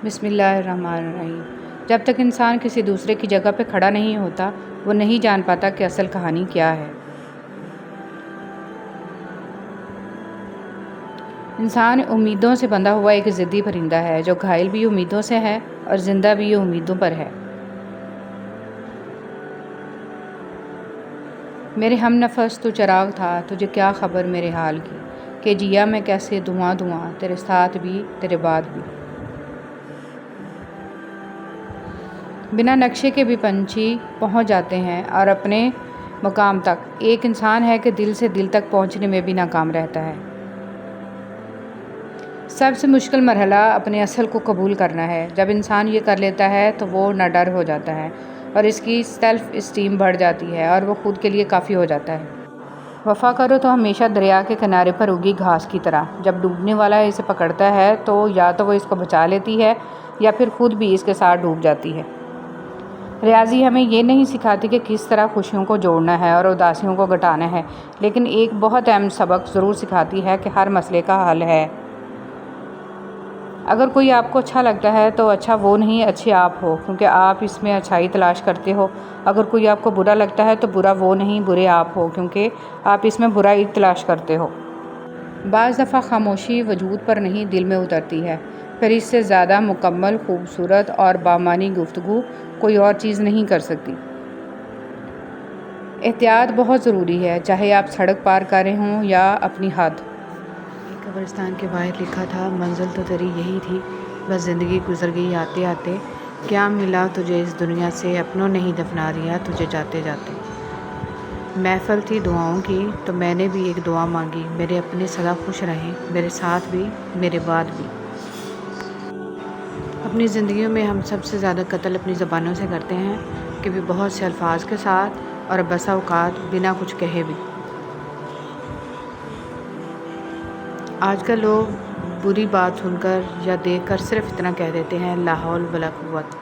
بسم اللہ الرحمن الرحیم۔ جب تک انسان کسی دوسرے کی جگہ پہ کھڑا نہیں ہوتا وہ نہیں جان پاتا کہ اصل کہانی کیا ہے۔ انسان امیدوں سے بندھا ہوا ایک ضدی پرندہ ہے جو گھائل بھی امیدوں سے ہے اور زندہ بھی امیدوں پر ہے۔ میرے ہم نفس تو چراغ تھا، تجھے کیا خبر میرے حال کی، کہ جیا میں کیسے دھواں دھواں، تیرے ساتھ بھی تیرے بعد بھی۔ بنا نقشے کے بھی پنچھی پہنچ جاتے ہیں اور اپنے مقام تک۔ ایک انسان ہے کہ دل سے دل تک پہنچنے میں بھی ناکام رہتا ہے۔ سب سے مشکل مرحلہ اپنے اصل کو قبول کرنا ہے۔ جب انسان یہ کر لیتا ہے تو وہ نہ ڈر ہو جاتا ہے اور اس کی سیلف اسٹیم بڑھ جاتی ہے اور وہ خود کے لیے کافی ہو جاتا ہے۔ وفا کرو تو ہمیشہ دریا کے کنارے پر اگی گھاس کی طرح، جب ڈوبنے والا اسے پکڑتا ہے تو یا تو وہ اس کو بچا لیتی ہے یا پھر خود بھی اس کے ساتھ ڈوب جاتی ہے۔ ریاضی ہمیں یہ نہیں سکھاتی کہ کس طرح خوشیوں کو جوڑنا ہے اور اداسیوں کو گھٹانا ہے، لیکن ایک بہت اہم سبق ضرور سکھاتی ہے کہ ہر مسئلے کا حل ہے۔ اگر کوئی آپ کو اچھا لگتا ہے تو اچھا وہ نہیں، اچھے آپ ہو، کیونکہ آپ اس میں اچھائی تلاش کرتے ہو۔ اگر کوئی آپ کو برا لگتا ہے تو برا وہ نہیں، برے آپ ہو، کیونکہ آپ اس میں برائی تلاش کرتے ہو۔ بعض دفعہ خاموشی وجود پر نہیں دل میں اترتی ہے، پھر اس سے زیادہ مکمل، خوبصورت اور بامعنی گفتگو کوئی اور چیز نہیں کر سکتی۔ احتیاط بہت ضروری ہے، چاہے آپ سڑک پار کر رہے ہوں یا اپنی حد۔ ایک قبرستان کے باہر لکھا تھا، منزل تو تیری یہی تھی، بس زندگی گزر گئی آتے آتے، کیا ملا تجھے اس دنیا سے، اپنوں نے ہی دفنا دیا تجھے جاتے جاتے۔ محفل تھی دعاؤں کی تو میں نے بھی ایک دعا مانگی، میرے اپنے سدا خوش رہیں، میرے ساتھ بھی میرے بعد بھی۔ اپنی زندگیوں میں ہم سب سے زیادہ قتل اپنی زبانوں سے کرتے ہیں، کہ بھی بہت سے الفاظ کے ساتھ اور بسا اوقات بنا کچھ کہے بھی۔ آج کل لوگ بری بات سن کر یا دیکھ کر صرف اتنا کہہ دیتے ہیں، لا حول ولا قوت۔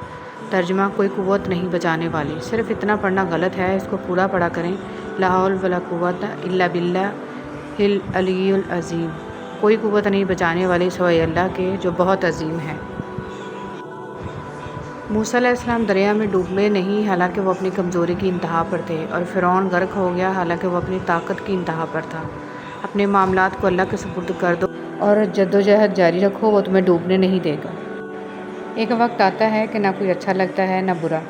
ترجمہ، کوئی قوت نہیں بچانے والی۔ صرف اتنا پڑھنا غلط ہے، اس کو پورا پڑھا کریں، لا حول ولا قوت الا باللہ العلی العظیم۔ کوئی قوت نہیں بچانے والی سوائے اللہ کے جو بہت عظیم ہے۔ موسیٰ علیہ السلام دریا میں ڈوبے نہیں، حالانکہ وہ اپنی کمزوری کی انتہا پر تھے، اور فرعون غرق ہو گیا حالانکہ وہ اپنی طاقت کی انتہا پر تھا۔ اپنے معاملات کو اللہ کے سپرد کر دو اور جدوجہد جاری رکھو، وہ تمہیں ڈوبنے نہیں دے گا۔ ایک وقت آتا ہے کہ نہ کوئی اچھا لگتا ہے، نہ برا،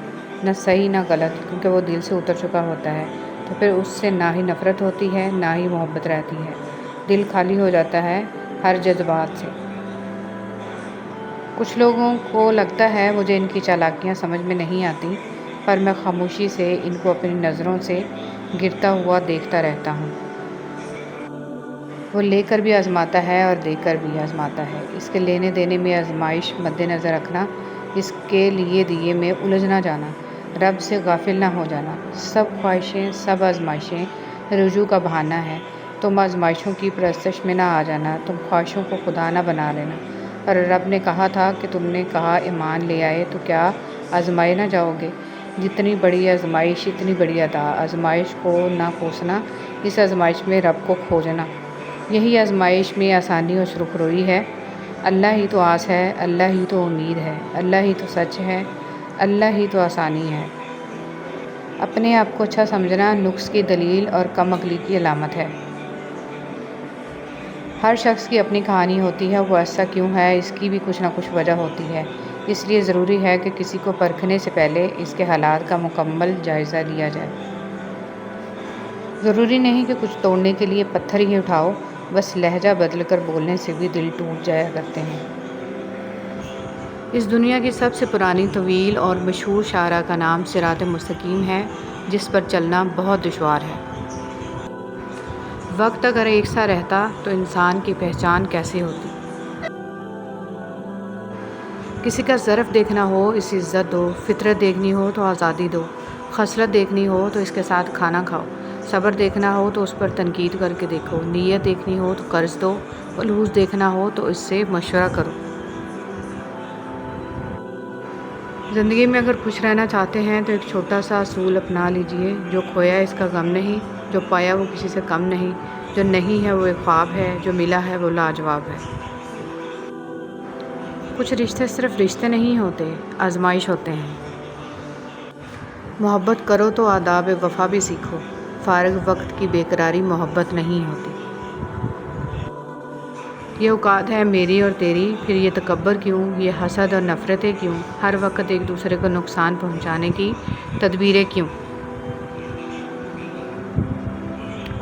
نہ صحیح نہ غلط، کیونکہ وہ دل سے اتر چکا ہوتا ہے، تو پھر اس سے نہ ہی نفرت ہوتی ہے نہ ہی محبت رہتی ہے۔ دل خالی ہو جاتا ہے ہر جذبات سے۔ کچھ لوگوں کو لگتا ہے مجھے ان کی چالاکیاں سمجھ میں نہیں آتی، پر میں خاموشی سے ان کو اپنی نظروں سے گرتا ہوا دیکھتا رہتا ہوں۔ وہ لے کر بھی آزماتا ہے اور دے کر بھی آزماتا ہے۔ اس کے لینے دینے میں آزمائش مد نظر رکھنا، اس کے لیے دیے میں الجھ نہ جانا، رب سے غافل نہ ہو جانا۔ سب خواہشیں، سب آزمائشیں رجوع کا بہانہ ہے۔ تم آزمائشوں کی پرستش میں نہ آ جانا، تم خواہشوں کو خدا نہ بنا لینا۔ اور رب نے کہا تھا کہ تم نے کہا ایمان لے آئے تو کیا آزمائے نہ جاؤ گے؟ جتنی بڑی آزمائش اتنی بڑی عطا۔ آزمائش کو نہ کوسنا، اس آزمائش میں رب کو کھوجنا۔ یہی آزمائش میں آسانی اور سرخ روئی ہے۔ اللہ ہی تو آس ہے، اللہ ہی تو امید ہے، اللہ ہی تو سچ ہے، اللہ ہی تو آسانی ہے۔ اپنے آپ کو اچھا سمجھنا نقص کی دلیل اور کم عقلی کی علامت ہے۔ ہر شخص کی اپنی کہانی ہوتی ہے، وہ ایسا کیوں ہے، اس کی بھی کچھ نہ کچھ وجہ ہوتی ہے۔ اس لیے ضروری ہے کہ کسی کو پرکھنے سے پہلے اس کے حالات کا مکمل جائزہ لیا جائے۔ ضروری نہیں کہ کچھ توڑنے کے لیے پتھر ہی اٹھاؤ، بس لہجہ بدل کر بولنے سے بھی دل ٹوٹ جایا کرتے ہیں۔ اس دنیا کی سب سے پرانی، طویل اور مشہور شاہراہ کا نام صراط مستقیم ہے، جس پر چلنا بہت دشوار ہے۔ وقت اگر ایک سا رہتا تو انسان کی پہچان کیسے ہوتی؟ کسی کا ظرف دیکھنا ہو، اسے عزت دو، فطرت دیکھنی ہو تو آزادی دو، خصلت دیکھنی ہو تو اس کے ساتھ کھانا کھاؤ، صبر دیکھنا ہو تو اس پر تنقید کر کے دیکھو، نیت دیکھنی ہو تو قرض دو، خلوص دیکھنا ہو تو اس سے مشورہ کرو۔ زندگی میں اگر خوش رہنا چاہتے ہیں تو ایک چھوٹا سا اصول اپنا لیجئے، جو کھویا اس کا غم نہیں، جو پایا وہ کسی سے کم نہیں، جو نہیں ہے وہ ایک خواب ہے، جو ملا ہے وہ لاجواب ہے۔ کچھ رشتے صرف رشتے نہیں ہوتے، آزمائش ہوتے ہیں۔ محبت کرو تو آداب وفا بھی سیکھو، فارغ وقت کی بے قراری محبت نہیں ہوتی۔ یہ اوقات ہے میری اور تیری، پھر یہ تکبر کیوں، یہ حسد اور نفرتیں کیوں، ہر وقت ایک دوسرے کو نقصان پہنچانے کی تدبیریں کیوں؟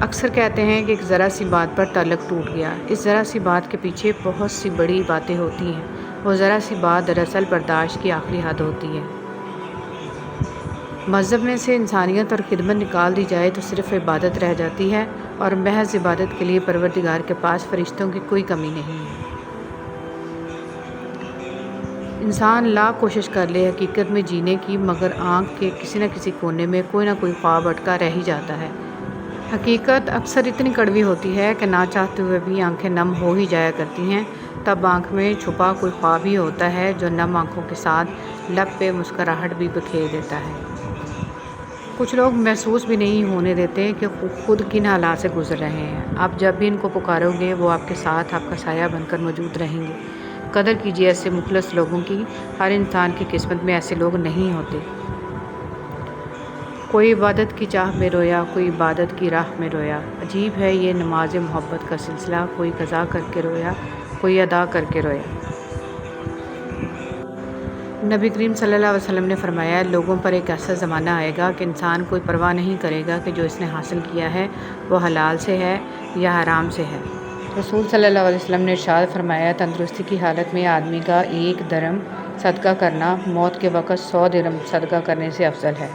اکثر کہتے ہیں کہ ایک ذرا سی بات پر تعلق ٹوٹ گیا۔ اس ذرا سی بات کے پیچھے بہت سی بڑی باتیں ہوتی ہیں۔ وہ ذرا سی بات دراصل برداشت کی آخری حد ہوتی ہے۔ مذہب میں سے انسانیت اور خدمت نکال دی جائے تو صرف عبادت رہ جاتی ہے، اور محض عبادت کے لیے پروردگار کے پاس فرشتوں کی کوئی کمی نہیں ہے۔ انسان لاکھ کوشش کر لے حقیقت میں جینے کی، مگر آنکھ کے کسی نہ کسی کونے میں کوئی نہ کوئی خواب اٹکا رہ ہی جاتا ہے۔ حقیقت اکثر اتنی کڑوی ہوتی ہے کہ نہ چاہتے ہوئے بھی آنکھیں نم ہو ہی جایا کرتی ہیں۔ تب آنکھ میں چھپا کوئی خواب ہی ہوتا ہے جو نم آنکھوں کے ساتھ لب پہ مسکراہٹ بھی بکھیر دیتا ہے۔ کچھ لوگ محسوس بھی نہیں ہونے دیتے کہ خود کن حالات سے گزر رہے ہیں۔ آپ جب بھی ان کو پکارو گے وہ آپ کے ساتھ آپ کا سایہ بن کر موجود رہیں گے۔ قدر کیجیے ایسے مخلص لوگوں کی، ہر انسان کی قسمت میں ایسے لوگ نہیں ہوتے۔ کوئی عبادت کی چاہ میں رویا، کوئی عبادت کی راہ میں رویا۔ عجیب ہے یہ نماز محبت کا سلسلہ، کوئی قضا کر کے رویا، کوئی ادا کر کے رویا۔ نبی کریم صلی اللہ علیہ وسلم نے فرمایا، لوگوں پر ایک ایسا زمانہ آئے گا کہ انسان کوئی پرواہ نہیں کرے گا کہ جو اس نے حاصل کیا ہے وہ حلال سے ہے یا حرام سے ہے۔ رسول صلی اللہ علیہ وسلم نے ارشاد فرمایا، تندرستی کی حالت میں آدمی کا 1 درہم صدقہ کرنا موت کے وقت 100 درہم صدقہ کرنے سے افضل ہے۔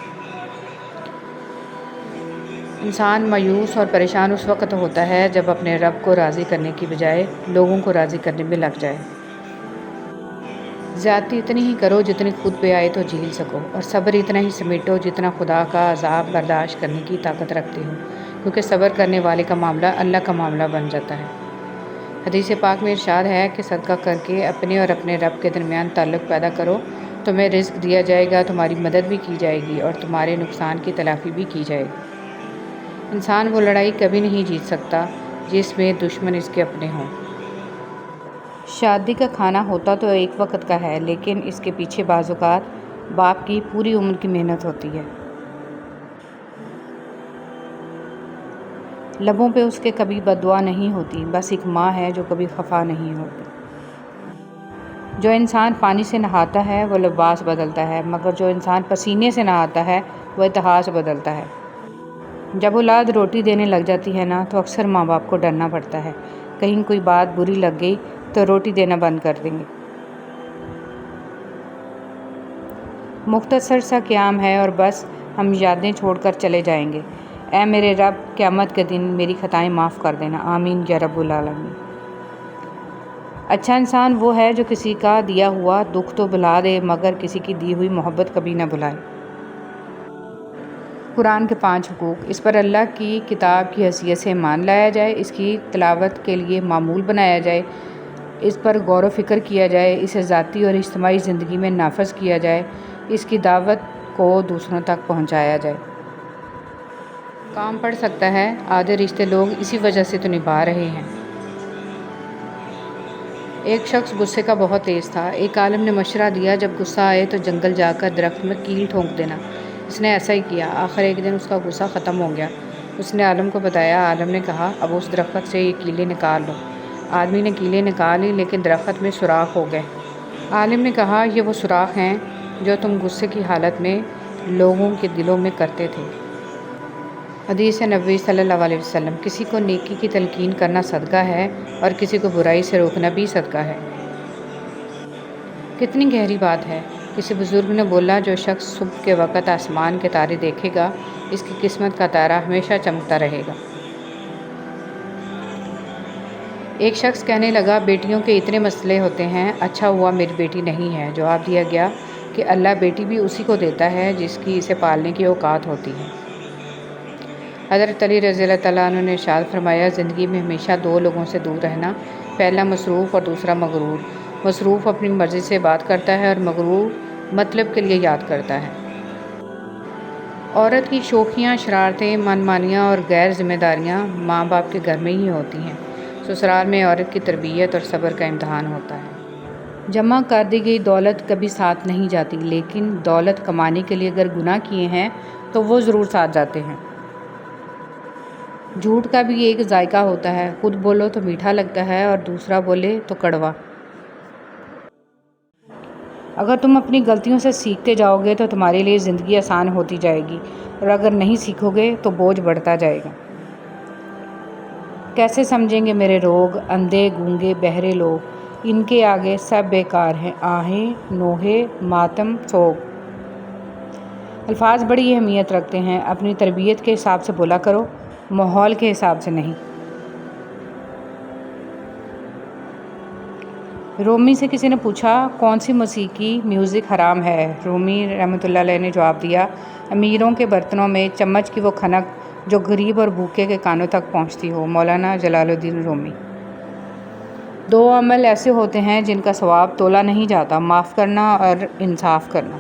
انسان مایوس اور پریشان اس وقت ہوتا ہے جب اپنے رب کو راضی کرنے کی بجائے لوگوں کو راضی کرنے میں لگ جائے۔ زیادتی اتنی ہی کرو جتنی خود پہ آئے تو جھیل سکو، اور صبر اتنا ہی سمیٹو جتنا خدا کا عذاب برداشت کرنے کی طاقت رکھتے ہو، کیونکہ صبر کرنے والے کا معاملہ اللہ کا معاملہ بن جاتا ہے۔ حدیث پاک میں ارشاد ہے کہ صدقہ کر کے اپنے اور اپنے رب کے درمیان تعلق پیدا کرو، تمہیں رزق دیا جائے گا، تمہاری مدد بھی کی جائے گی اور تمہارے نقصان کی تلافی بھی کی جائے گی۔ انسان وہ لڑائی کبھی نہیں جیت سکتا جس میں دشمن اس کے اپنے ہوں۔ شادی کا کھانا ہوتا تو ایک وقت کا ہے، لیکن اس کے پیچھے بعض اوقات باپ کی پوری عمر کی محنت ہوتی ہے۔ لبوں پہ اس کے کبھی بد دعا نہیں ہوتی، بس ایک ماں ہے جو کبھی خفا نہیں ہوتی۔ جو انسان پانی سے نہاتا ہے وہ لباس بدلتا ہے، مگر جو انسان پسینے سے نہاتا ہے وہ اتہاس بدلتا ہے۔ جب اولاد روٹی دینے لگ جاتی ہے نا تو اکثر ماں باپ کو ڈرنا پڑتا ہے، کہیں کوئی بات بری لگ گئی تو روٹی دینا بند کر دیں گے۔ مختصر سا قیام ہے اور بس ہم یادیں چھوڑ کر چلے جائیں گے۔ اے میرے رب، قیامت کے دن میری خطائیں معاف کر دینا، آمین یا رب العالمین۔ اچھا انسان وہ ہے جو کسی کا دیا ہوا دکھ تو بھلا دے، مگر کسی کی دی ہوئی محبت کبھی نہ بھلائے۔ قرآن کے 5 حقوق۔ اس پر اللہ کی کتاب کی حیثیت سے ایمان لایا جائے، اس کی تلاوت کے لیے معمول بنایا جائے، اس پر غور و فکر کیا جائے، اسے ذاتی اور اجتماعی زندگی میں نافذ کیا جائے، اس کی دعوت کو دوسروں تک پہنچایا جائے۔ کام پڑ سکتا ہے، آدھے رشتے لوگ اسی وجہ سے تو نبھا رہے ہیں۔ ایک شخص غصے کا بہت تیز تھا۔ ایک عالم نے مشورہ دیا، جب غصہ آئے تو جنگل جا کر درخت میں کیل ٹھونک دینا۔ اس نے ایسا ہی کیا۔ آخر ایک دن اس کا غصہ ختم ہو گیا۔ اس نے عالم کو بتایا۔ عالم نے کہا، اب اس درخت سے یہ کیلیں نکال لو۔ آدمی نے کیلیں نکال لی، لیکن درخت میں سوراخ ہو گئے۔ عالم نے کہا، یہ وہ سوراخ ہیں جو تم غصے کی حالت میں لوگوں کے دلوں میں کرتے تھے۔ حدیث نبوی صلی اللہ علیہ وسلم، کسی کو نیکی کی تلقین کرنا صدقہ ہے اور کسی کو برائی سے روکنا بھی صدقہ ہے۔ کتنی گہری بات ہے۔ کسی بزرگ نے بولا، جو شخص صبح کے وقت آسمان کے تارے دیکھے گا، اس کی قسمت کا تارا ہمیشہ چمکتا رہے گا۔ ایک شخص کہنے لگا، بیٹیوں کے اتنے مسئلے ہوتے ہیں، اچھا ہوا میری بیٹی نہیں ہے۔ جواب دیا گیا کہ اللہ بیٹی بھی اسی کو دیتا ہے جس کی اسے پالنے کی اوقات ہوتی ہے۔ حضرت علی رضی اللہ تعالیٰ عنہ نے ارشاد فرمایا، زندگی میں ہمیشہ 2 لوگوں سے دور رہنا، پہلا مصروف اور دوسرا مغرور۔ مصروف اپنی مرضی سے بات کرتا ہے اور مغرور مطلب کے لیے یاد کرتا ہے۔ عورت کی شوخیاں، شرارتیں، من مانیاں اور غیر ذمہ داریاں ماں باپ کے گھر میں ہی ہوتی ہیں۔ سسرال میں عورت کی تربیت اور صبر کا امتحان ہوتا ہے۔ جمع کر دی گئی دولت کبھی ساتھ نہیں جاتی، لیکن دولت کمانے کے لیے اگر گناہ کیے ہیں تو وہ ضرور ساتھ جاتے ہیں۔ جھوٹ کا بھی ایک ذائقہ ہوتا ہے، خود بولو تو میٹھا لگتا ہے اور دوسرا بولے تو کڑوا۔ اگر تم اپنی غلطیوں سے سیکھتے جاؤ گے تو تمہارے لیے زندگی آسان ہوتی جائے گی، اور اگر نہیں سیکھو گے تو بوجھ بڑھتا جائے گا۔ کیسے سمجھیں گے میرے روگ، اندھے گونگے بہرے لوگ، ان کے آگے سب بیکار ہیں، آہیں نوحے ماتم سوگ۔ الفاظ بڑی اہمیت رکھتے ہیں، اپنی تربیت کے حساب سے بولا کرو، ماحول کے حساب سے نہیں۔ رومی سے کسی نے پوچھا کون سی موسیقی میوزک حرام ہے؟ رومی رحمۃ اللہ علیہ نے جواب دیا، امیروں کے برتنوں میں چمچ کی وہ کھنک جو غریب اور بھوکے کے کانوں تک پہنچتی ہو۔ مولانا جلال الدین رومی۔ دو عمل ایسے ہوتے ہیں جن کا ثواب تولا نہیں جاتا، معاف کرنا اور انصاف کرنا۔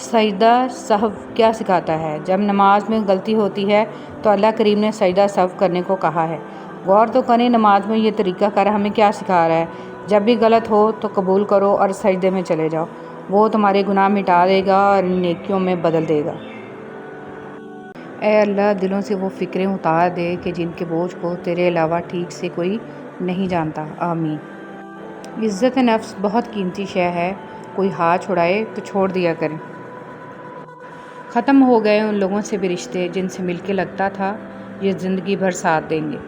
سجدہ سہو کیا سکھاتا ہے؟ جب نماز میں غلطی ہوتی ہے تو اللہ کریم نے سجدہ سہو کرنے کو کہا ہے۔ غور تو کریں نماز میں یہ طریقہ کار ہمیں کیا سکھا رہا ہے؟ جب بھی غلط ہو تو قبول کرو اور سجدے میں چلے جاؤ، وہ تمہارے گناہ مٹا دے گا اور نیکیوں میں بدل دے گا۔ اے اللہ، دلوں سے وہ فکریں اتار دے کہ جن کے بوجھ کو تیرے علاوہ ٹھیک سے کوئی نہیں جانتا، آمین۔ عزت نفس بہت قیمتی شے ہے، کوئی ہاتھ چھڑائے تو چھوڑ دیا کریں۔ ختم ہو گئے ان لوگوں سے بھی رشتے جن سے مل کے لگتا تھا یہ زندگی بھر ساتھ دیں گے۔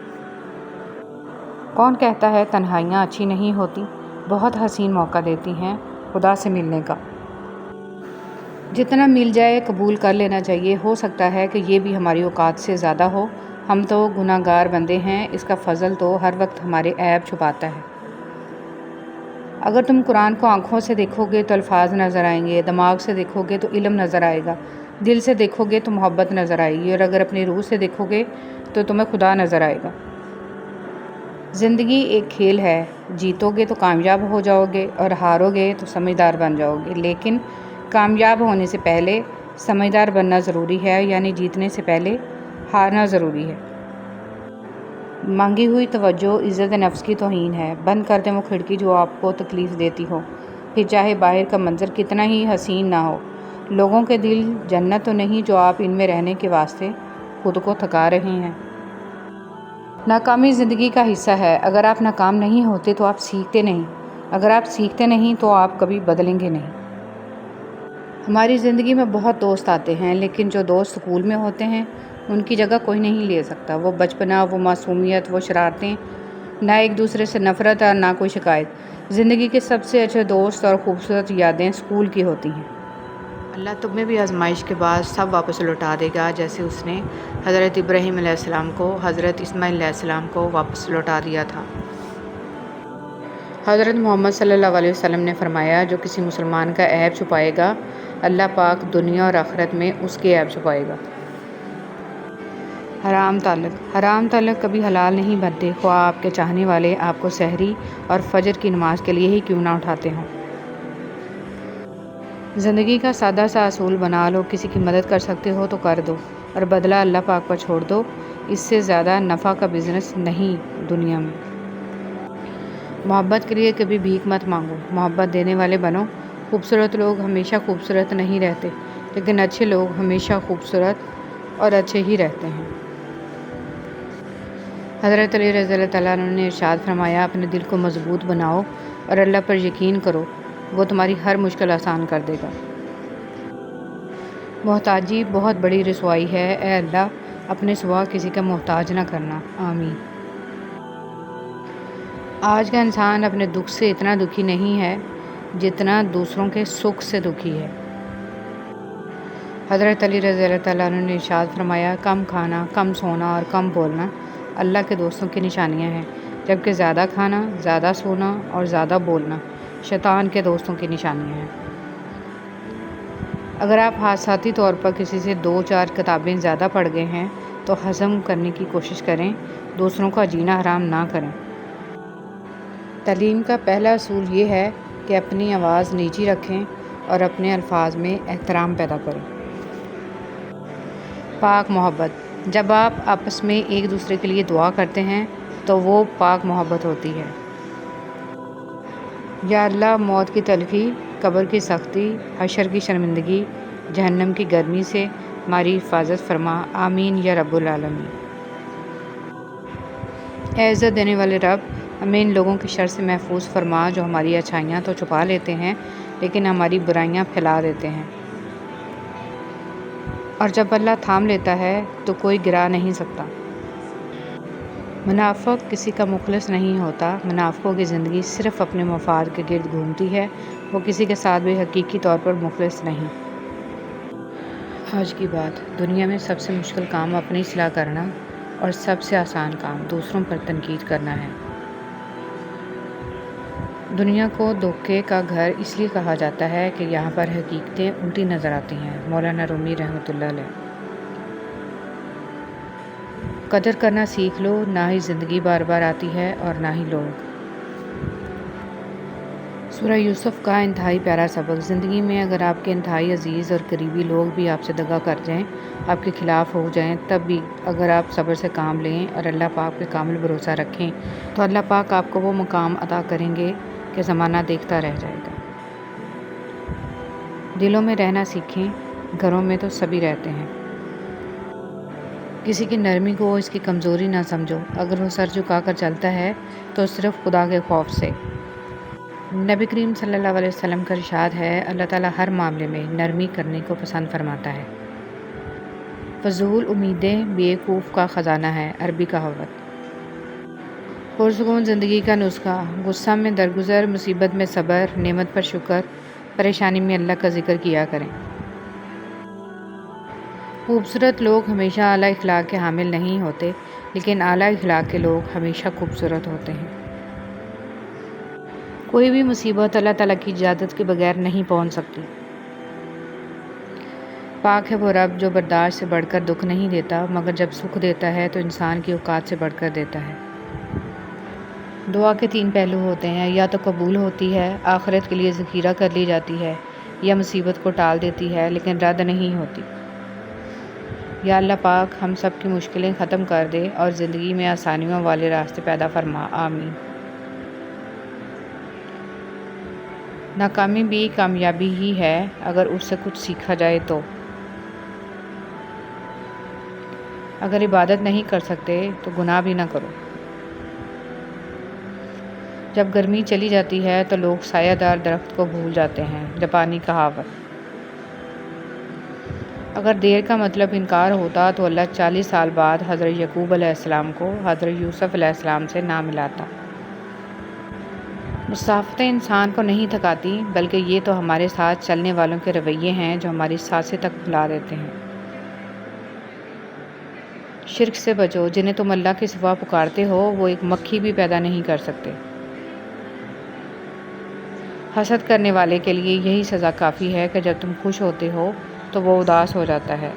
کون کہتا ہے تنہائیاں اچھی نہیں ہوتی؟ بہت حسین موقع دیتی ہیں خدا سے ملنے کا۔ جتنا مل جائے قبول کر لینا چاہیے، ہو سکتا ہے کہ یہ بھی ہماری اوقات سے زیادہ ہو، ہم تو گناہ گار بندے ہیں، اس کا فضل تو ہر وقت ہمارے عیب چھپاتا ہے۔ اگر تم قرآن کو آنکھوں سے دیکھو گے تو الفاظ نظر آئیں گے، دماغ سے دیکھو گے تو علم نظر آئے گا، دل سے دیکھو گے تو محبت نظر آئے گی، اور اگر اپنی روح سے دیکھو گے تو تمہیں خدا نظر آئے گا۔ زندگی ایک کھیل ہے، جیتو گے تو کامیاب ہو جاؤ گے اور ہارو گے تو سمجھدار بن جاؤ گے، لیکن کامیاب ہونے سے پہلے سمجھدار بننا ضروری ہے، یعنی جیتنے سے پہلے ہارنا ضروری ہے۔ مانگی ہوئی توجہ عزت نفس کی توہین ہے۔ بند کر دیں وہ کھڑکی جو آپ کو تکلیف دیتی ہو، پھر چاہے باہر کا منظر کتنا ہی حسین نہ ہو۔ لوگوں کے دل جنت تو نہیں جو آپ ان میں رہنے کے واسطے خود کو تھکا رہے ہیں۔ ناکامی زندگی کا حصہ ہے، اگر آپ ناکام نہیں ہوتے تو آپ سیکھتے نہیں، اگر آپ سیکھتے نہیں تو آپ کبھی بدلیں گے نہیں۔ ہماری زندگی میں بہت دوست آتے ہیں، لیکن جو دوست سکول میں ہوتے ہیں ان کی جگہ کوئی نہیں لے سکتا۔ وہ بچپنا، وہ معصومیت، وہ شرارتیں، نہ ایک دوسرے سے نفرت اور نہ کوئی شکایت۔ زندگی کے سب سے اچھے دوست اور خوبصورت یادیں سکول کی ہوتی ہیں۔ اللہ تمہیں بھی آزمائش کے بعد سب واپس لوٹا دے گا، جیسے اس نے حضرت ابراہیم علیہ السلام کو حضرت اسماعیل علیہ السلام کو واپس لوٹا دیا تھا۔ حضرت محمد صلی اللہ علیہ وسلم نے فرمایا، جو کسی مسلمان کا عیب چھپائے گا اللہ پاک دنیا اور آخرت میں اس کے عیب چھپائے گا۔ حرام تعلق کبھی حلال نہیں بنتے، خواہ آپ کے چاہنے والے آپ کو سحری اور فجر کی نماز کے لیے ہی کیوں نہ اٹھاتے ہوں۔ زندگی کا سادہ سا اصول بنا لو، کسی کی مدد کر سکتے ہو تو کر دو اور بدلہ اللہ پاک پر چھوڑ دو، اس سے زیادہ نفع کا بزنس نہیں دنیا میں۔ محبت کے لیے کبھی بھیک مت مانگو، محبت دینے والے بنو۔ خوبصورت لوگ ہمیشہ خوبصورت نہیں رہتے، لیکن اچھے لوگ ہمیشہ خوبصورت اور اچھے ہی رہتے ہیں۔ حضرت علی رضی اللہ تعالیٰ عنہ نے ارشاد فرمایا، اپنے دل کو مضبوط بناؤ اور اللہ پر یقین کرو، وہ تمہاری ہر مشکل آسان کر دے گا۔ محتاجی بہت بڑی رسوائی ہے، اے اللہ اپنے سوا کسی کا محتاج نہ کرنا، آمین۔ آج کا انسان اپنے دکھ سے اتنا دکھی نہیں ہے جتنا دوسروں کے سکھ سے دکھی ہے۔ حضرت علی رضی اللہ تعالیٰ عنہ نے ارشاد فرمایا، کم کھانا، کم سونا اور کم بولنا اللہ کے دوستوں کی نشانیاں ہیں، جبکہ زیادہ کھانا، زیادہ سونا اور زیادہ بولنا شیطان کے دوستوں کی نشانیاں ہیں۔ اگر آپ حادثاتی طور پر کسی سے 2-4 کتابیں زیادہ پڑھ گئے ہیں تو ہضم کرنے کی کوشش کریں، دوسروں کا جینا حرام نہ کریں۔ تعلیم کا پہلا اصول یہ ہے کہ اپنی آواز نیچی رکھیں اور اپنے الفاظ میں احترام پیدا کریں۔ پاک محبت، جب آپ آپس میں ایک دوسرے کے لیے دعا کرتے ہیں تو وہ پاک محبت ہوتی ہے۔ یا اللہ موت کی تلخی، قبر کی سختی، حشر کی شرمندگی، جہنم کی گرمی سے ہماری حفاظت فرما، آمین یا رب العالمین۔ اے عزت دینے والے رب، ہمیں ان لوگوں کی شر سے محفوظ فرما جو ہماری اچھائیاں تو چھپا لیتے ہیں لیکن ہماری برائیاں پھیلا دیتے ہیں، اور جب اللہ تھام لیتا ہے تو کوئی گرا نہیں سکتا۔ منافق کسی کا مخلص نہیں ہوتا، منافقوں کی زندگی صرف اپنے مفاد کے گرد گھومتی ہے، وہ کسی کے ساتھ بھی حقیقی طور پر مخلص نہیں۔ آج کی بات، دنیا میں سب سے مشکل کام اپنی اصلاح کرنا اور سب سے آسان کام دوسروں پر تنقید کرنا ہے۔ دنیا کو دھوکے کا گھر اس لیے کہا جاتا ہے کہ یہاں پر حقیقتیں الٹی نظر آتی ہیں۔ مولانا رومی رحمۃ اللہ علیہ۔ قدر کرنا سیکھ لو، نہ ہی زندگی بار بار آتی ہے اور نہ ہی لوگ۔ سورہ یوسف کا انتہائی پیارا سبق۔ زندگی میں اگر آپ کے انتہائی عزیز اور قریبی لوگ بھی آپ سے دغا کر جائیں، آپ کے خلاف ہو جائیں، تب بھی اگر آپ صبر سے کام لیں اور اللہ پاک پہ کامل بھروسہ رکھیں تو اللہ پاک آپ کو وہ مقام عطا کریں گے کہ زمانہ دیکھتا رہ جائے گا۔ دلوں میں رہنا سیکھیں، گھروں میں تو سبھی رہتے ہیں۔ کسی کی نرمی کو اس کی کمزوری نہ سمجھو، اگر وہ سر جھکا کر چلتا ہے تو صرف خدا کے خوف سے۔ نبی کریم صلی اللہ علیہ وسلم کا ارشاد ہے، اللہ تعالیٰ ہر معاملے میں نرمی کرنے کو پسند فرماتا ہے۔ فضول امیدیں بیوقوف کا خزانہ ہے، عربی کہاوت۔ پرسکون زندگی کا نسخہ: غصہ میں درگزر، مصیبت میں صبر، نعمت پر شکر، پریشانی میں اللہ کا ذکر کیا کریں۔ خوبصورت لوگ ہمیشہ اعلیٰ اخلاق کے حامل نہیں ہوتے، لیکن اعلیٰ اخلاق کے لوگ ہمیشہ خوبصورت ہوتے ہیں۔ کوئی بھی مصیبت اللہ تعالیٰ کی اجازت کے بغیر نہیں پہنچ سکتی۔ پاک ہے وہ رب جو برداشت سے بڑھ کر دکھ نہیں دیتا، مگر جب سکھ دیتا ہے تو انسان کی اوقات سے بڑھ کر دیتا ہے۔ دعا کے 3 پہلو ہوتے ہیں، یا تو قبول ہوتی ہے، آخرت کے لیے ذخیرہ کر لی جاتی ہے، یا مصیبت کو ٹال دیتی ہے لیکن رد نہیں ہوتی۔ یا اللہ پاک ہم سب کی مشکلیں ختم کر دے اور زندگی میں آسانیوں والے راستے پیدا فرما، آمین۔ ناکامی بھی کامیابی ہی ہے اگر اس سے کچھ سیکھا جائے تو۔ اگر عبادت نہیں کر سکتے تو گناہ بھی نہ کرو۔ جب گرمی چلی جاتی ہے تو لوگ سایہ دار درخت کو بھول جاتے ہیں، جاپانی کہاوت۔ اگر دیر کا مطلب انکار ہوتا تو اللہ 40 سال بعد حضرت یعقوب علیہ السلام کو حضرت یوسف علیہ السلام سے نہ ملاتا۔ مسافتیں انسان کو نہیں تھکاتی، بلکہ یہ تو ہمارے ساتھ چلنے والوں کے رویے ہیں جو ہماری سانسیں تک بھلا دیتے ہیں۔ شرک سے بچو، جنہیں تم اللہ کے سوا پکارتے ہو وہ ایک مکھی بھی پیدا نہیں کر سکتے۔ حسد کرنے والے کے لیے یہی سزا کافی ہے کہ جب تم خوش ہوتے ہو تو وہ اداس ہو جاتا ہے۔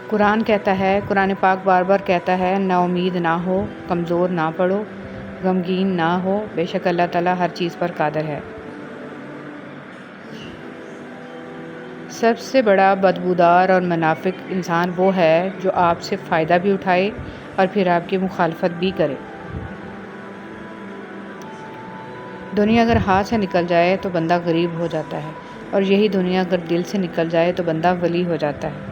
قرآن کہتا ہے، قرآن پاک بار بار کہتا ہے، نا امید نہ ہو، کمزور نہ پڑو، غمگین نہ ہو، بے شک اللہ تعالیٰ ہر چیز پر قادر ہے۔ سب سے بڑا بدبودار اور منافق انسان وہ ہے جو آپ سے فائدہ بھی اٹھائے اور پھر آپ کی مخالفت بھی کرے۔ دنیا اگر ہاتھ سے نکل جائے تو بندہ غریب ہو جاتا ہے، اور یہی دنیا اگر دل سے نکل جائے تو بندہ ولی ہو جاتا ہے۔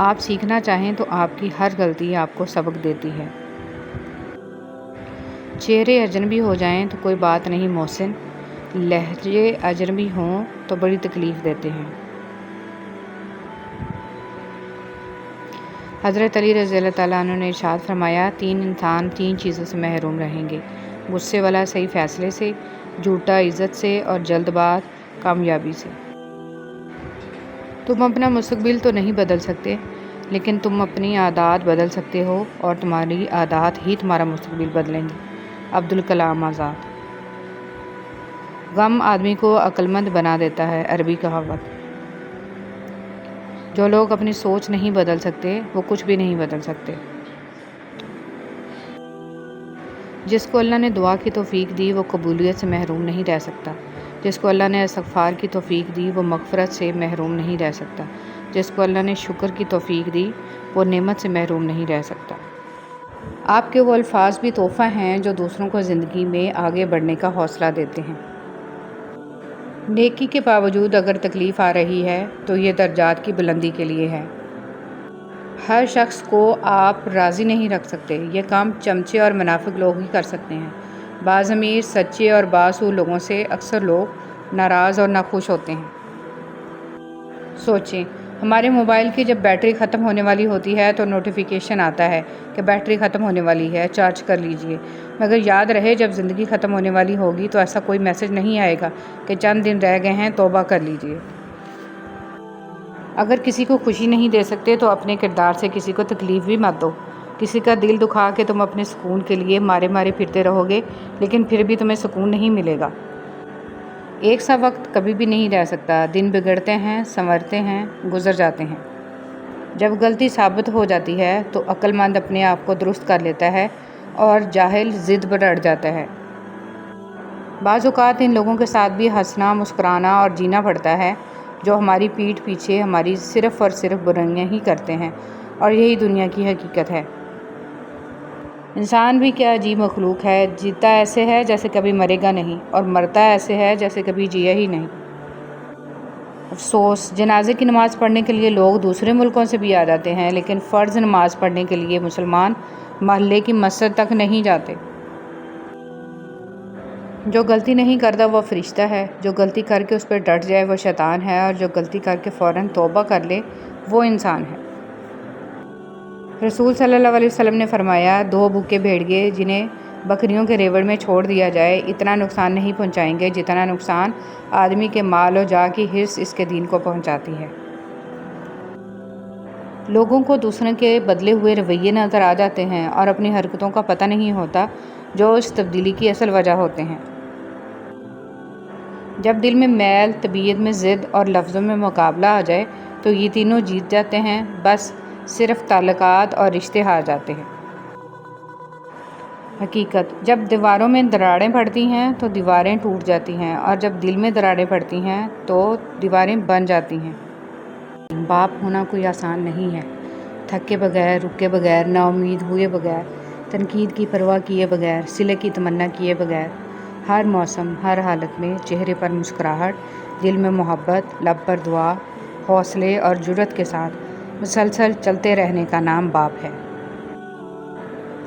آپ سیکھنا چاہیں تو آپ کی ہر غلطی آپ کو سبق دیتی ہے۔ چہرے اجنبی ہو جائیں تو کوئی بات نہیں محسن، لہجے اجنبی ہوں تو بڑی تکلیف دیتے ہیں۔ حضرت علی رضی اللہ تعالیٰ عنہ نے ارشاد فرمایا، 3 انسان 3 چیزوں سے محروم رہیں گے: غصے والا صحیح فیصلے سے، جھوٹا عزت سے، اور جلد باز کامیابی سے۔ تم اپنا مستقبل تو نہیں بدل سکتے، لیکن تم اپنی عادات بدل سکتے ہو، اور تمہاری عادات ہی تمہارا مستقبل بدلیں گی۔ عبدالکلام آزاد۔ غم آدمی کو عقل مند بنا دیتا ہے، عربی کہاوت۔ جو لوگ اپنی سوچ نہیں بدل سکتے وہ کچھ بھی نہیں بدل سکتے۔ جس کو اللہ نے دعا کی توفیق دی وہ قبولیت سے محروم نہیں رہ سکتا۔ جس کو اللہ نے استغفار کی توفیق دی وہ مغفرت سے محروم نہیں رہ سکتا۔ جس کو اللہ نے شکر کی توفیق دی وہ نعمت سے محروم نہیں رہ سکتا۔ آپ کے وہ الفاظ بھی تحفہ ہیں جو دوسروں کو زندگی میں آگے بڑھنے کا حوصلہ دیتے ہیں۔ نیکی کے باوجود اگر تکلیف آ رہی ہے تو یہ درجات کی بلندی کے لیے ہے۔ ہر شخص کو آپ راضی نہیں رکھ سکتے، یہ کام چمچے اور منافق لوگ ہی کر سکتے ہیں۔ بعض امیر، سچے اور بااصول لوگوں سے اکثر لوگ ناراض اور ناخوش ہوتے ہیں۔ سوچیں، ہمارے موبائل کی جب بیٹری ختم ہونے والی ہوتی ہے تو نوٹیفیکیشن آتا ہے کہ بیٹری ختم ہونے والی ہے، چارج کر لیجئے۔ مگر یاد رہے جب زندگی ختم ہونے والی ہوگی تو ایسا کوئی میسج نہیں آئے گا کہ چند دن رہ گئے ہیں، توبہ کر لیجئے۔ اگر کسی کو خوشی نہیں دے سکتے تو اپنے کردار سے کسی کو تکلیف بھی مت دو۔ کسی کا دل دکھا کے تم اپنے سکون کے لیے مارے مارے پھرتے رہو گے لیکن پھر بھی تمہیں سکون نہیں ملے گا۔ ایک سا وقت کبھی بھی نہیں رہ سکتا، دن بگڑتے ہیں، سنورتے ہیں، گزر جاتے ہیں۔ جب غلطی ثابت ہو جاتی ہے تو عقل مند اپنے آپ کو درست کر لیتا ہے اور جاہل ضد پر اڑ جاتا ہے۔ بعض اوقات ان لوگوں کے ساتھ بھی ہنسنا، مسکرانا اور جینا پڑتا ہے جو ہماری پیٹھ پیچھے ہماری صرف اور صرف برائیاں ہی کرتے ہیں، اور یہی دنیا کی حقیقت ہے۔ انسان بھی کیا عجیب مخلوق ہے، جیتا ایسے ہے جیسے کبھی مرے گا نہیں، اور مرتا ایسے ہے جیسے کبھی جیا ہی نہیں۔ افسوس، جنازے کی نماز پڑھنے کے لیے لوگ دوسرے ملکوں سے بھی آ جاتے ہیں لیکن فرض نماز پڑھنے کے لیے مسلمان محلے کی مسجد تک نہیں جاتے۔ جو غلطی نہیں کرتا وہ فرشتہ ہے، جو غلطی کر کے اس پہ ڈٹ جائے وہ شیطان ہے، اور جو غلطی کر کے فوراً توبہ کر لے وہ انسان ہے۔ رسول صلی اللہ علیہ وسلم نے فرمایا، 2 بھوکے بھیڑیے جنہیں بکریوں کے ریوڑ میں چھوڑ دیا جائے اتنا نقصان نہیں پہنچائیں گے جتنا نقصان آدمی کے مال و جاہ کی حرص اس کے دین کو پہنچاتی ہے۔ لوگوں کو دوسروں کے بدلے ہوئے رویے نظر آ جاتے ہیں اور اپنی حرکتوں کا پتہ نہیں ہوتا جو اس تبدیلی کی اصل وجہ ہوتے ہیں۔ جب دل میں میل، طبیعت میں ضد اور لفظوں میں مقابلہ آ جائے تو یہ تینوں جیت جاتے ہیں، بس صرف تعلقات اور رشتے ہار جاتے ہیں۔ حقیقت، جب دیواروں میں دراڑیں پڑتی ہیں تو دیواریں ٹوٹ جاتی ہیں، اور جب دل میں دراڑیں پڑتی ہیں تو دیواریں بن جاتی ہیں۔ باپ ہونا کوئی آسان نہیں ہے۔ تھکے بغیر، رکے بغیر، نا امید ہوئے بغیر، تنقید کی پرواہ کیے بغیر، صلح کی تمنا کیے بغیر، ہر موسم، ہر حالت میں چہرے پر مسکراہٹ، دل میں محبت، لب پر دعا، حوصلے اور جرأت کے ساتھ مسلسل چلتے رہنے کا نام باپ ہے۔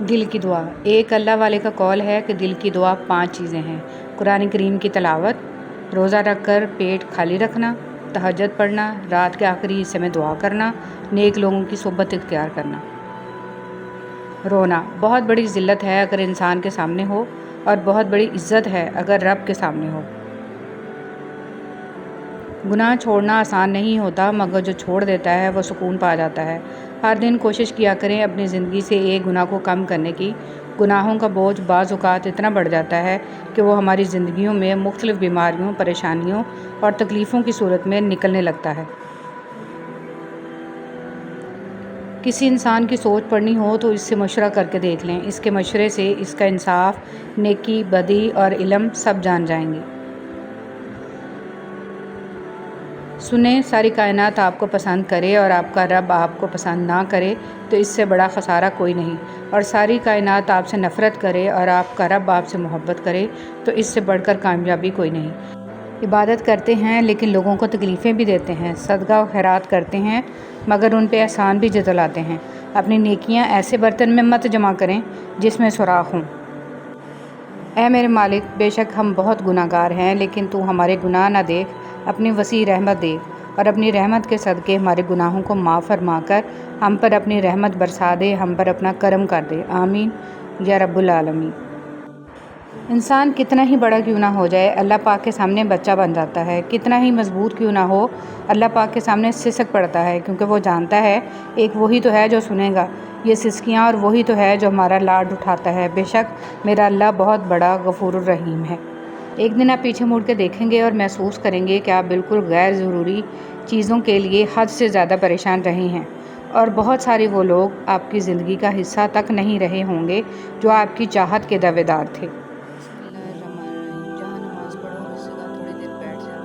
دل کی دعا۔ ایک اللہ والے کا قول ہے کہ دل کی دعا 5 چیزیں ہیں: قرآن کریم کی تلاوت، روزہ رکھ کر پیٹ خالی رکھنا، تہجد پڑھنا، رات کے آخری حصے میں دعا کرنا، نیک لوگوں کی صحبت اختیار کرنا۔ رونا بہت بڑی ذلت ہے اگر انسان کے سامنے ہو، اور بہت بڑی عزت ہے اگر رب کے سامنے ہو۔ گناہ چھوڑنا آسان نہیں ہوتا، مگر جو چھوڑ دیتا ہے وہ سکون پا جاتا ہے۔ ہر دن کوشش کیا کریں اپنی زندگی سے ایک گناہ کو کم کرنے کی۔ گناہوں کا بوجھ بعض اوقات اتنا بڑھ جاتا ہے کہ وہ ہماری زندگیوں میں مختلف بیماریوں، پریشانیوں اور تکلیفوں کی صورت میں نکلنے لگتا ہے۔ کسی انسان کی سوچ پڑھنی ہو تو اس سے مشورہ کر کے دیکھ لیں، اس کے مشورے سے اس کا انصاف، نیکی، بدی اور علم سب جان جائیں گے۔ سنیں، ساری کائنات آپ کو پسند کرے اور آپ کا رب آپ کو پسند نہ کرے تو اس سے بڑا خسارہ کوئی نہیں، اور ساری کائنات آپ سے نفرت کرے اور آپ کا رب آپ سے محبت کرے تو اس سے بڑھ کر کامیابی کوئی نہیں۔ عبادت کرتے ہیں لیکن لوگوں کو تکلیفیں بھی دیتے ہیں، صدقہ و خیرات کرتے ہیں مگر ان پہ احسان بھی جتلاتے ہیں۔ اپنی نیکیاں ایسے برتن میں مت جمع کریں جس میں سوراخ ہوں۔ اے میرے مالک، بے شک ہم بہت گناہ گار ہیں، لیکن تو ہمارے گناہ نہ دیکھ، اپنی وسیع رحمت دیکھ، اور اپنی رحمت کے صدقے ہمارے گناہوں کو معاف فرما کر ہم پر اپنی رحمت برسا دے، ہم پر اپنا کرم کر دے، آمین یا رب العالمین۔ انسان کتنا ہی بڑا کیوں نہ ہو جائے، اللہ پاک کے سامنے بچہ بن جاتا ہے۔ کتنا ہی مضبوط کیوں نہ ہو، اللہ پاک کے سامنے سسک پڑتا ہے، کیونکہ وہ جانتا ہے ایک وہی تو ہے جو سنے گا یہ سسکیاں، اور وہی تو ہے جو ہمارا لاڈ اٹھاتا ہے۔ بے شک میرا اللہ بہت بڑا غفور الرحیم ہے۔ ایک دن آپ پیچھے مڑ کے دیکھیں گے اور محسوس کریں گے کہ آپ بالکل غیر ضروری چیزوں کے لیے حد سے زیادہ پریشان رہے ہیں، اور بہت سارے وہ لوگ آپ کی زندگی کا حصہ تک نہیں رہے ہوں گے جو آپ کی چاہت کے دعوے دار تھے۔ بسم اللہ الرحمن الرحیم۔ جہاں نماز پڑھو اس جگہ تھوڑی دیر بیٹھ جاؤ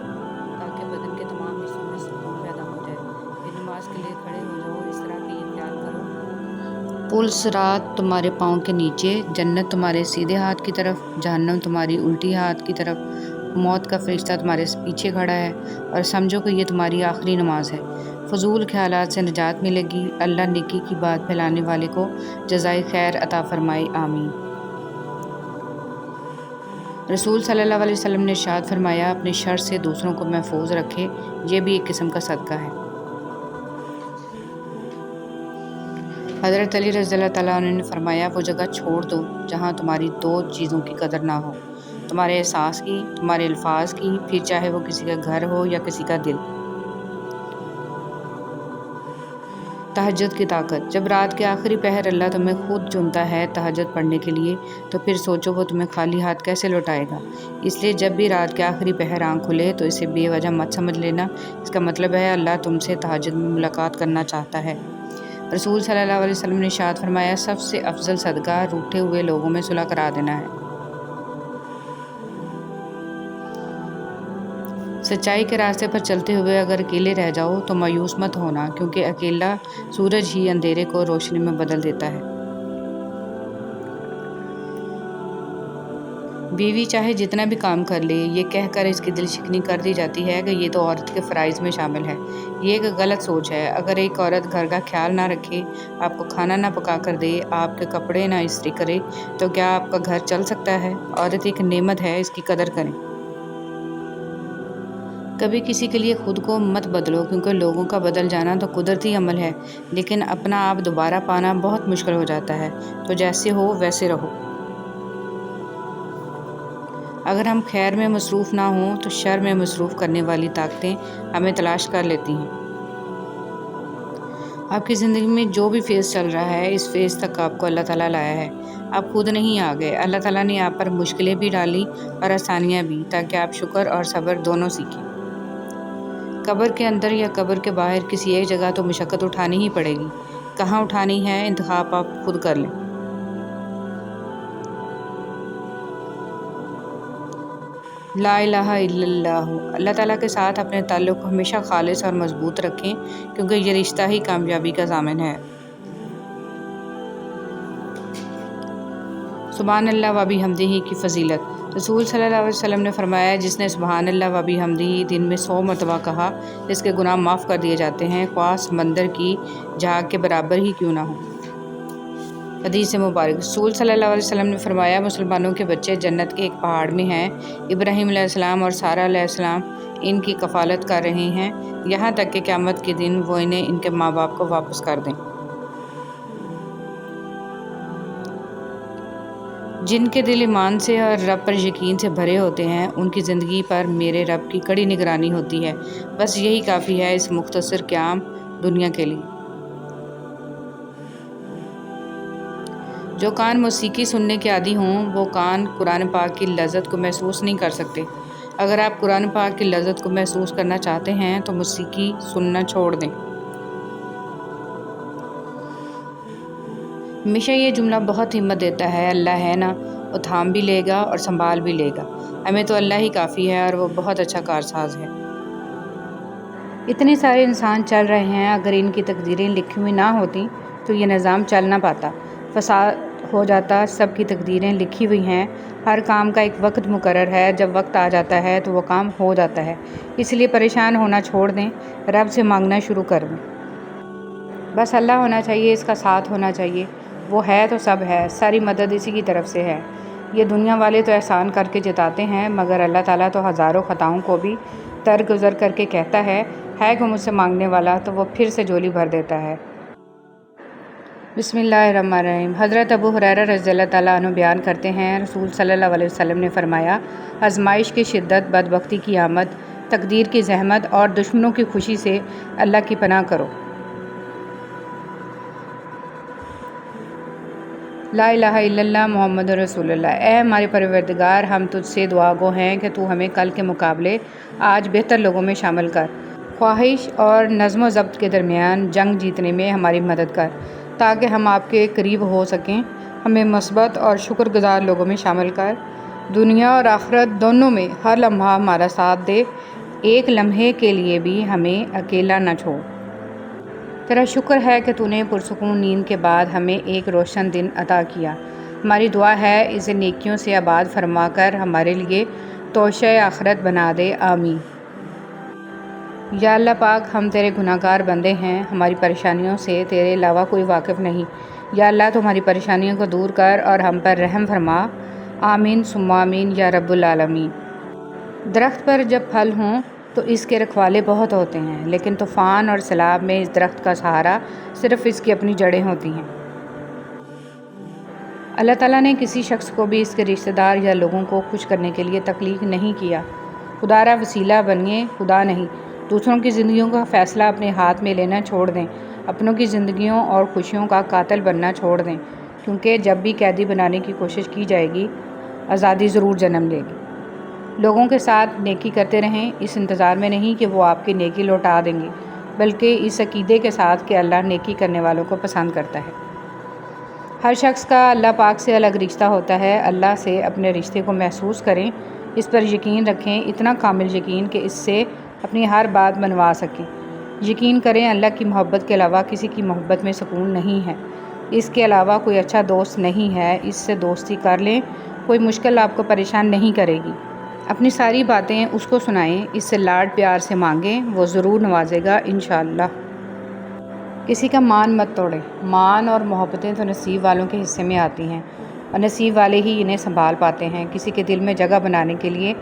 تاکہ بدن کے تمام حصوں میں سکون پیدا ہو جائے۔ پھر نماز کے لیے کھڑے ہو جاؤ، اس طرح کہ یہ خیال کرو پل صراط تمہارے پاؤں کے نیچے، جنت تمہارے سیدھے ہاتھ کی طرف، جہنم تمہاری الٹی ہاتھ کی طرف، موت کا فرشتہ تمہارے پیچھے کھڑا ہے، اور سمجھو کہ یہ تمہاری آخری نماز ہے۔ فضول خیالات سے نجات ملے گی۔ اللہ نیکی کی بات پھیلانے والے کو جزائے خیر عطا فرمائے، آمین۔ رسول صلی اللہ علیہ وسلم نے ارشاد فرمایا، اپنے شر سے دوسروں کو محفوظ رکھے، یہ بھی ایک قسم کا صدقہ ہے۔ حضرت علی رضی اللہ تعالیٰ عنہ نے فرمایا، وہ جگہ چھوڑ دو جہاں تمہاری دو چیزوں کی قدر نہ ہو، تمہارے احساس کی، تمہارے الفاظ کی، پھر چاہے وہ کسی کا گھر ہو یا کسی کا دل۔ تہجد کی طاقت۔ جب رات کے آخری پہر اللہ تمہیں خود چنتا ہے تہجد پڑھنے کے لیے، تو پھر سوچو وہ تمہیں خالی ہاتھ کیسے لوٹائے گا۔ اس لیے جب بھی رات کے آخری پہر آنکھ کھلے تو اسے بے وجہ مت سمجھ لینا، اس کا مطلب ہے اللہ تم سے تہجد میں ملاقات کرنا چاہتا ہے۔ رسول صلی اللہ علیہ وسلم نے ارشاد فرمایا، سب سے افضل صدقہ روٹھے ہوئے لوگوں میں صلح کرا دینا ہے۔ سچائی کے راستے پر چلتے ہوئے اگر اکیلے رہ جاؤ تو مایوس مت ہونا، کیونکہ اکیلا سورج ہی اندھیرے کو روشنی میں بدل دیتا ہے۔ بیوی چاہے جتنا بھی کام کر لے، یہ کہہ کر اس کی دل شکنی کر دی جاتی ہے کہ یہ تو عورت کے فرائض میں شامل ہے۔ یہ ایک غلط سوچ ہے۔ اگر ایک عورت گھر کا خیال نہ رکھے، آپ کو کھانا نہ پکا کر دے، آپ کے کپڑے نہ استری کرے، تو کیا آپ کا گھر چل سکتا ہے؟ عورت ایک نعمت ہے، اس کی قدر کریں۔ کبھی کسی کے لیے خود کو مت بدلو، کیونکہ لوگوں کا بدل جانا تو قدرتی عمل ہے، لیکن اپنا آپ دوبارہ پانا بہت مشکل ہو جاتا ہے۔ تو جیسے ہو ویسے رہو۔ اگر ہم خیر میں مصروف نہ ہوں تو شر میں مصروف کرنے والی طاقتیں ہمیں تلاش کر لیتی ہیں۔ آپ کی زندگی میں جو بھی فیز چل رہا ہے، اس فیز تک آپ کو اللہ تعالیٰ لایا ہے۔ آپ خود نہیں آ گئے، اللہ تعالیٰ نے آپ پر مشکلیں بھی ڈالی اور آسانیاں بھی، تاکہ آپ شکر اور صبر دونوں سیکھیں۔ قبر کے اندر یا قبر کے باہر کسی ایک جگہ تو مشقت اٹھانی ہی پڑے گی۔ کہاں اٹھانی ہے، انتخاب آپ خود کر لیں۔ لا الہ الا اللہ۔ اللہ تعالیٰ کے ساتھ اپنے تعلق کو ہمیشہ خالص اور مضبوط رکھیں، کیونکہ یہ رشتہ ہی کامیابی کا ضامن ہے۔ سبحان اللہ و بحمدہ کی فضیلت۔ رسول صلی اللہ علیہ وسلم نے فرمایا، جس نے سبحان اللہ و بحمدہ دن میں 100 مرتبہ کہا، اس کے گناہ معاف کر دیے جاتے ہیں، خواہ سمندر کی جھاگ کے برابر ہی کیوں نہ ہو۔ حدیث مبارک۔ رسول صلی اللہ علیہ وسلم نے فرمایا، مسلمانوں کے بچے جنت کے ایک پہاڑ میں ہیں، ابراہیم علیہ السلام اور سارہ علیہ السلام ان کی کفالت کر رہے ہیں، یہاں تک کہ قیامت کے دن وہ انہیں ان کے ماں باپ کو واپس کر دیں۔ جن کے دل ایمان سے اور رب پر یقین سے بھرے ہوتے ہیں، ان کی زندگی پر میرے رب کی کڑی نگرانی ہوتی ہے۔ بس یہی کافی ہے اس مختصر قیام دنیا کے لیے۔ جو کان موسیقی سننے کے عادی ہوں، وہ کان قرآن پاک کی لذت کو محسوس نہیں کر سکتے۔ اگر آپ قرآن پاک کی لذت کو محسوس کرنا چاہتے ہیں تو موسیقی سننا چھوڑ دیں۔ ہمیشہ یہ جملہ بہت ہمت دیتا ہے، اللہ ہے نا، وہ تھام بھی لے گا اور سنبھال بھی لے گا۔ ہمیں تو اللہ ہی کافی ہے اور وہ بہت اچھا کارساز ہے۔ اتنے سارے انسان چل رہے ہیں، اگر ان کی تقدیریں لکھی ہوئی نہ ہوتی تو یہ نظام چل نہ پاتا، فساد ہو جاتا۔ سب کی تقدیریں لکھی ہوئی ہیں، ہر کام کا ایک وقت مقرر ہے، جب وقت آ جاتا ہے تو وہ کام ہو جاتا ہے۔ اس لیے پریشان ہونا چھوڑ دیں، رب سے مانگنا شروع کر دیں۔ بس اللہ ہونا چاہیے، اس کا ساتھ ہونا چاہیے، وہ ہے تو سب ہے، ساری مدد اسی کی طرف سے ہے۔ یہ دنیا والے تو احسان کر کے جتاتے ہیں، مگر اللہ تعالیٰ تو ہزاروں خطاؤں کو بھی درگزر کر کے کہتا ہے کہ مجھ سے مانگنے والا، تو وہ پھر سے جولی بھر دیتا ہے۔ بسم اللہ الرحمن الرحیم۔ حضرت ابو ہریرہ رضی اللہ تعالیٰ عنہ بیان کرتے ہیں، رسول صلی اللہ علیہ وسلم نے فرمایا، آزمائش کی شدت، بدبختی کی آمد، تقدیر کی زحمت اور دشمنوں کی خوشی سے اللہ کی پناہ کرو۔ لا الہ الا اللہ محمد رسول اللہ۔ اے ہمارے پروردگار، ہم تجھ سے دعا گو ہیں کہ تو ہمیں کل کے مقابلے آج بہتر لوگوں میں شامل کر۔ خواہش اور نظم و ضبط کے درمیان جنگ جیتنے میں ہماری مدد کر، تاکہ ہم آپ کے قریب ہو سکیں۔ ہمیں مثبت اور شکر گزار لوگوں میں شامل کر، دنیا اور آخرت دونوں میں ہر لمحہ ہمارا ساتھ دے، ایک لمحے کے لیے بھی ہمیں اکیلا نہ چھوڑ۔ تیرا شکر ہے کہ تو نے پرسکون نیند کے بعد ہمیں ایک روشن دن عطا کیا۔ ہماری دعا ہے اسے نیکیوں سے آباد فرما کر ہمارے لیے توشہ آخرت بنا دے، آمین۔ یا اللہ پاک، ہم تیرے گناہ گار بندے ہیں، ہماری پریشانیوں سے تیرے علاوہ کوئی واقف نہیں۔ یا اللہ تو ہماری پریشانیوں کو دور کر اور ہم پر رحم فرما، آمین ثم آمین یا رب العالمین۔ درخت پر جب پھل ہوں تو اس کے رکھوالے بہت ہوتے ہیں، لیکن طوفان اور سیلاب میں اس درخت کا سہارا صرف اس کی اپنی جڑیں ہوتی ہیں۔ اللہ تعالیٰ نے کسی شخص کو بھی اس کے رشتہ دار یا لوگوں کو خوش کرنے کے لیے تخلیق نہیں کیا۔ خدا را وسیلہ بنیے، خدا نہیں۔ دوسروں کی زندگیوں کا فیصلہ اپنے ہاتھ میں لینا چھوڑ دیں، اپنوں کی زندگیوں اور خوشیوں کا قاتل بننا چھوڑ دیں، کیونکہ جب بھی قیدی بنانے کی کوشش کی جائے گی، آزادی ضرور جنم لے گی۔ لوگوں کے ساتھ نیکی کرتے رہیں، اس انتظار میں نہیں کہ وہ آپ کی نیکی لوٹا دیں گے، بلکہ اس عقیدے کے ساتھ کہ اللہ نیکی کرنے والوں کو پسند کرتا ہے۔ ہر شخص کا اللہ پاک سے الگ رشتہ ہوتا ہے۔ اللہ سے اپنے رشتے کو محسوس کریں، اس پر یقین رکھیں، اتنا کامل یقین کہ اس سے اپنی ہر بات منوا سکیں۔ یقین کریں اللہ کی محبت کے علاوہ کسی کی محبت میں سکون نہیں ہے، اس کے علاوہ کوئی اچھا دوست نہیں ہے، اس سے دوستی کر لیں، کوئی مشکل آپ کو پریشان نہیں کرے گی۔ اپنی ساری باتیں اس کو سنائیں، اس سے لاڈ پیار سے مانگیں، وہ ضرور نوازے گا انشاءاللہ۔ کسی کا مان مت توڑیں۔ مان اور محبتیں تو نصیب والوں کے حصے میں آتی ہیں اور نصیب والے ہی انہیں سنبھال پاتے ہیں۔ کسی کے دل میں جگہ بنانے کے لیے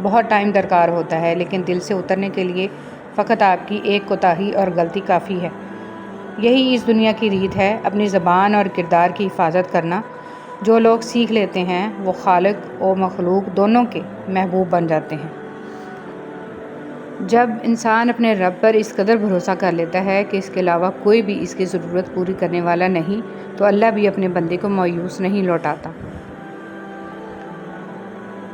بہت ٹائم درکار ہوتا ہے، لیکن دل سے اترنے کے لیے فقط آپ کی ایک کوتاہی اور غلطی کافی ہے۔ یہی اس دنیا کی ریت ہے، اپنی زبان اور کردار کی حفاظت کرنا۔ جو لوگ سیکھ لیتے ہیں وہ خالق و مخلوق دونوں کے محبوب بن جاتے ہیں۔ جب انسان اپنے رب پر اس قدر بھروسہ کر لیتا ہے کہ اس کے علاوہ کوئی بھی اس کی ضرورت پوری کرنے والا نہیں، تو اللہ بھی اپنے بندے کو مایوس نہیں لوٹاتا۔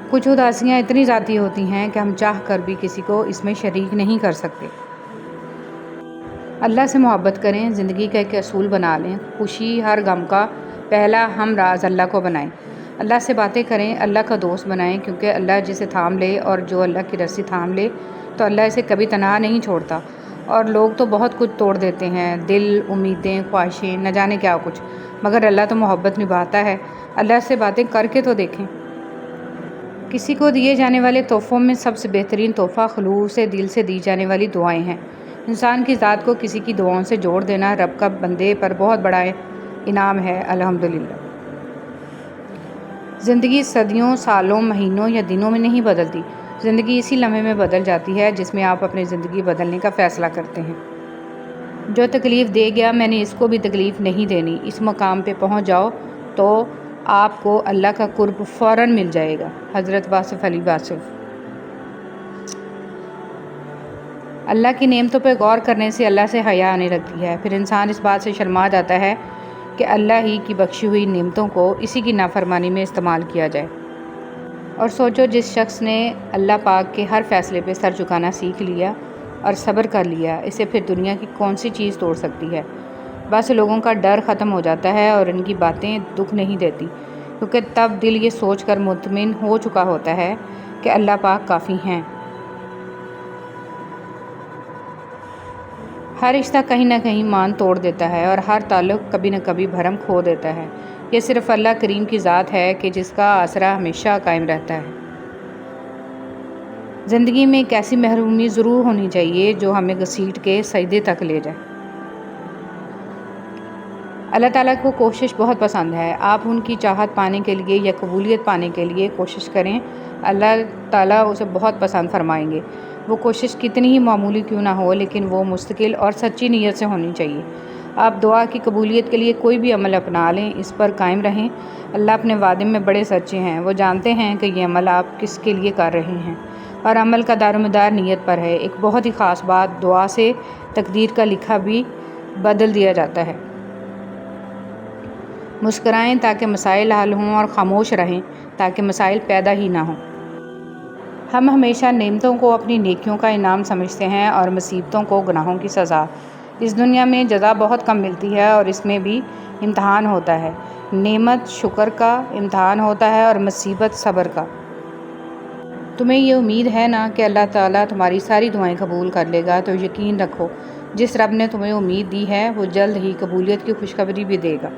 کچھ اداسیاں اتنی ذاتی ہوتی ہیں کہ ہم چاہ کر بھی کسی کو اس میں شریک نہیں کر سکتے۔ اللہ سے محبت کریں، زندگی کا ایک اصول بنا لیں، خوشی ہر غم کا پہلا ہم راز اللہ کو بنائیں۔ اللہ سے باتیں کریں، اللہ کا دوست بنائیں، کیونکہ اللہ جسے تھام لے اور جو اللہ کی رسی تھام لے تو اللہ اسے کبھی تنہا نہیں چھوڑتا۔ اور لوگ تو بہت کچھ توڑ دیتے ہیں، دل، امیدیں، خواہشیں، نہ جانے کیا کچھ، مگر اللہ تو محبت نبھاتا ہے۔ اللہ سے باتیں کر کے تو دیکھیں۔ کسی کو دیے جانے والے تحفوں میں سب سے بہترین تحفہ خلوص دل سے دی جانے والی دعائیں ہیں۔ انسان کی ذات کو کسی کی دعاؤں سے جوڑ دینا رب کا بندے پر بہت بڑا انعام ہے، الحمدللہ۔ زندگی صدیوں، سالوں، مہینوں یا دنوں میں نہیں بدلتی، زندگی اسی لمحے میں بدل جاتی ہے جس میں آپ اپنی زندگی بدلنے کا فیصلہ کرتے ہیں۔ جو تکلیف دے گیا میں نے اس کو بھی تکلیف نہیں دینی، اس مقام پہ پہنچ جاؤ تو آپ کو اللہ کا قرب فوراً مل جائے گا۔ حضرت واصف علی واصف۔ اللہ کی نعمتوں پہ غور کرنے سے اللہ سے حیا آنے لگتی ہے، پھر انسان اس بات سے شرما جاتا ہے کہ اللہ ہی کی بخشی ہوئی نعمتوں کو اسی کی نافرمانی میں استعمال کیا جائے۔ اور سوچو، جس شخص نے اللہ پاک کے ہر فیصلے پہ سر جھکانا سیکھ لیا اور صبر کر لیا، اسے پھر دنیا کی کون سی چیز توڑ سکتی ہے؟ بس لوگوں کا ڈر ختم ہو جاتا ہے اور ان کی باتیں دکھ نہیں دیتی، کیونکہ تب دل یہ سوچ کر مطمئن ہو چکا ہوتا ہے کہ اللہ پاک کافی ہیں۔ ہر رشتہ کہیں نہ کہیں مان توڑ دیتا ہے اور ہر تعلق کبھی نہ کبھی بھرم کھو دیتا ہے۔ یہ صرف اللہ کریم کی ذات ہے کہ جس کا آسرا ہمیشہ قائم رہتا ہے۔ زندگی میں ایک ایسی محرومی ضرور ہونی چاہیے جو ہمیں گھسیٹ کے سجدے تک لے جائے۔ اللہ تعالیٰ کو کوشش بہت پسند ہے۔ آپ ان کی چاہت پانے کے لیے یا قبولیت پانے کے لیے کوشش کریں، اللہ تعالیٰ اسے بہت پسند فرمائیں گے۔ وہ کوشش کتنی ہی معمولی کیوں نہ ہو، لیکن وہ مستقل اور سچی نیت سے ہونی چاہیے۔ آپ دعا کی قبولیت کے لیے کوئی بھی عمل اپنا لیں، اس پر قائم رہیں۔ اللہ اپنے وعدے میں بڑے سچے ہیں، وہ جانتے ہیں کہ یہ عمل آپ کس کے لیے کر رہے ہیں، اور عمل کا دار و مدار نیت پر ہے۔ ایک بہت ہی خاص بات، دعا سے تقدیر کا لکھا بھی بدل دیا جاتا ہے۔ مسکرائیں تاکہ مسائل حل ہوں، اور خاموش رہیں تاکہ مسائل پیدا ہی نہ ہوں۔ ہم ہمیشہ نعمتوں کو اپنی نیکیوں کا انعام سمجھتے ہیں اور مصیبتوں کو گناہوں کی سزا۔ اس دنیا میں جزا بہت کم ملتی ہے اور اس میں بھی امتحان ہوتا ہے۔ نعمت شکر کا امتحان ہوتا ہے اور مصیبت صبر کا۔ تمہیں یہ امید ہے نا کہ اللہ تعالیٰ تمہاری ساری دعائیں قبول کر لے گا، تو یقین رکھو جس رب نے تمہیں امید دی ہے وہ جلد ہی قبولیت کی خوشخبری بھی دے گا۔